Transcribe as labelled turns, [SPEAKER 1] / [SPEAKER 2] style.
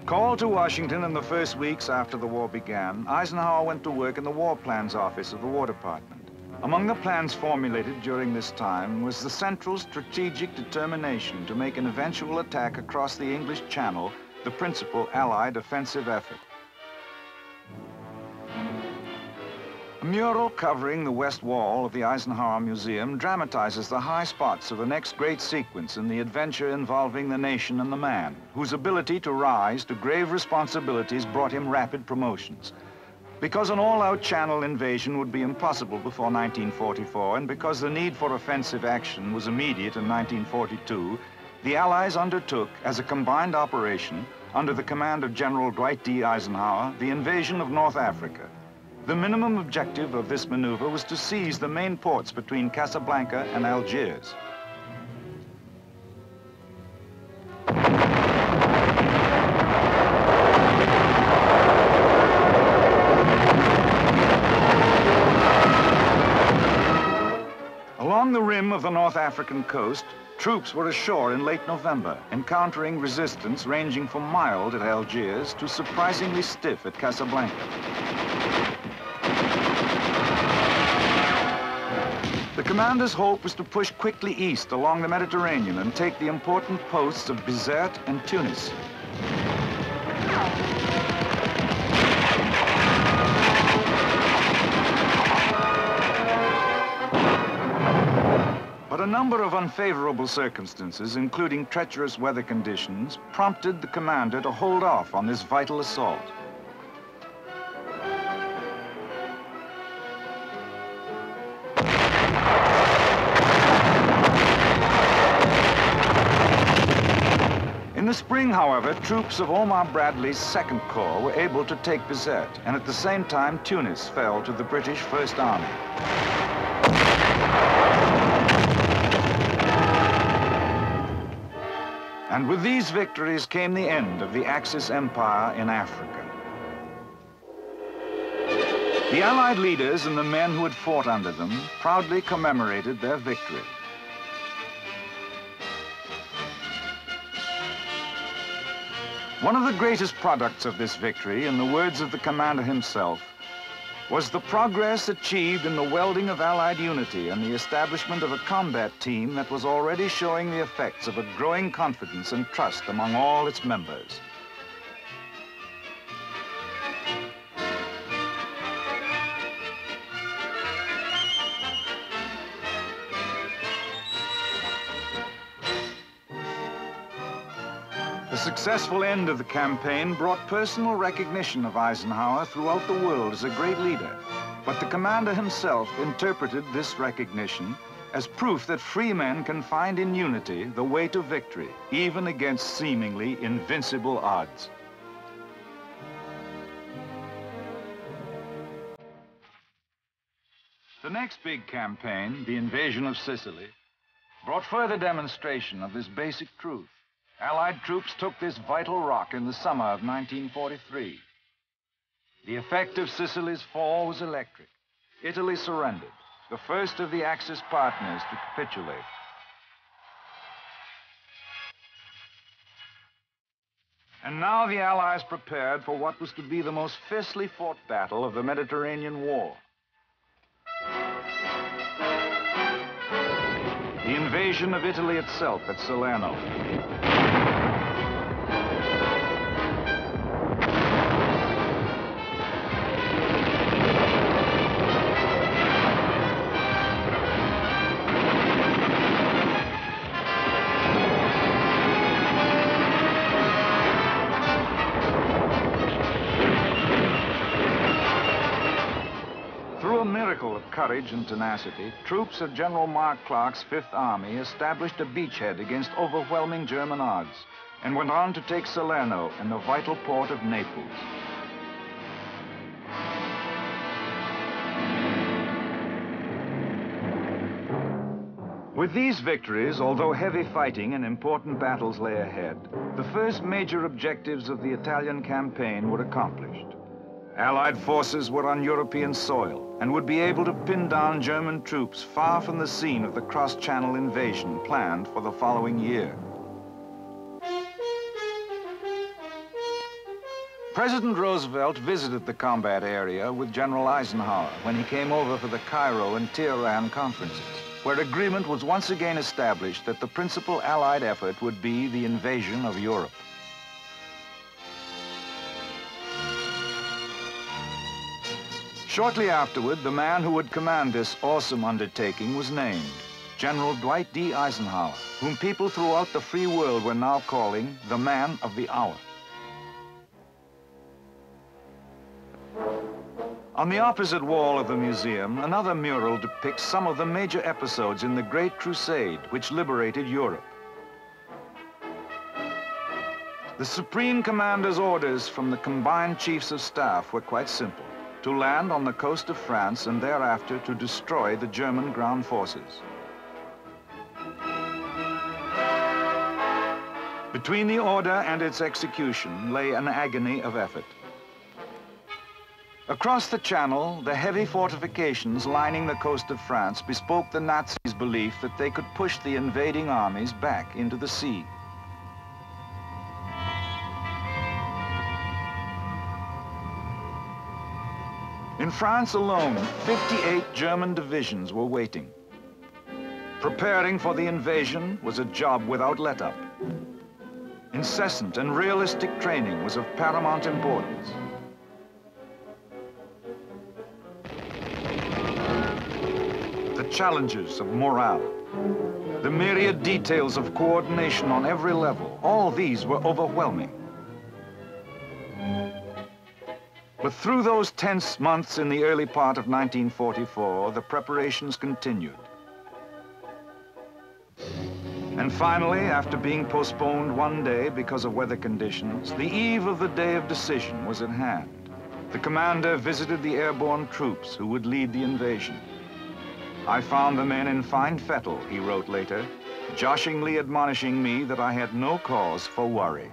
[SPEAKER 1] Called to Washington in the first weeks after the war began, Eisenhower went to work in the War Plans Office of the War Department. Among the plans formulated during this time was the central strategic determination to make an eventual attack across the English Channel the principal Allied offensive effort. A mural covering the west wall of the Eisenhower Museum dramatizes the high spots of the next great sequence in the adventure involving the nation and the man, whose ability to rise to grave responsibilities brought him rapid promotions. Because an all-out Channel invasion would be impossible before 1944, and because the need for offensive action was immediate in 1942, the Allies undertook, as a combined operation, under the command of General Dwight D Eisenhower, the invasion of North Africa. The minimum objective of this maneuver was to seize the main ports between Casablanca and Algiers. Along the rim of the North African coast, troops were ashore in late November, encountering resistance ranging from mild at Algiers to surprisingly stiff at Casablanca. The commander's hope was to push quickly east along the Mediterranean and take the important posts of Bizerte and Tunis. But a number of unfavorable circumstances, including treacherous weather conditions, prompted the commander to hold off on this vital assault. In the spring, however, troops of Omar Bradley's 2nd Corps were able to take Bizerte, and at the same time, Tunis fell to the British First Army. And with these victories came the end of the Axis Empire in Africa. The Allied leaders and the men who had fought under them proudly commemorated their victory. One of the greatest products of this victory, in the words of the commander himself, was the progress achieved in the welding of Allied unity and the establishment of a combat team that was already showing the effects of a growing confidence and trust among all its members. The successful end of the campaign brought personal recognition of Eisenhower throughout the world as a great leader, but the commander himself interpreted this recognition as proof that free men can find in unity the way to victory, even against seemingly invincible odds. The next big campaign, the invasion of Sicily, brought further demonstration of this basic truth. Allied troops took this vital rock in the summer of 1943. The effect of Sicily's fall was electric. Italy surrendered, the first of the Axis partners to capitulate. And now the Allies prepared for what was to be the most fiercely fought battle of the Mediterranean War. The invasion of Italy itself at Salerno. Of courage and tenacity, troops of General Mark Clark's 5th Army established a beachhead against overwhelming German odds and went on to take Salerno and the vital port of Naples. With these victories, although heavy fighting and important battles lay ahead, the first major objectives of the Italian campaign were accomplished. Allied forces were on European soil and would be able to pin down German troops far from the scene of the cross-channel invasion planned for the following year. President Roosevelt visited the combat area with General Eisenhower when he came over for the Cairo and Tehran conferences, where agreement was once again established that the principal Allied effort would be the invasion of Europe. Shortly afterward, the man who would command this awesome undertaking was named General Dwight D Eisenhower, whom people throughout the free world were now calling the man of the hour. On the opposite wall of the museum, another mural depicts some of the major episodes in the Great Crusade which liberated Europe. The Supreme Commander's orders from the combined chiefs of staff were quite simple: to land on the coast of France and thereafter to destroy the German ground forces. Between the order and its execution lay an agony of effort. Across the Channel, the heavy fortifications lining the coast of France bespoke the Nazis' belief that they could push the invading armies back into the sea. In France alone, 58 German divisions were waiting. Preparing for the invasion was a job without let-up. Incessant and realistic training was of paramount importance. The challenges of morale, the myriad details of coordination on every level, all these were overwhelming. But through those tense months in the early part of 1944, the preparations continued. And finally, after being postponed one day because of weather conditions, the eve of the day of decision was at hand. The commander visited the airborne troops who would lead the invasion. "I found the men in fine fettle," he wrote later, joshingly admonishing me that I had no cause for worry.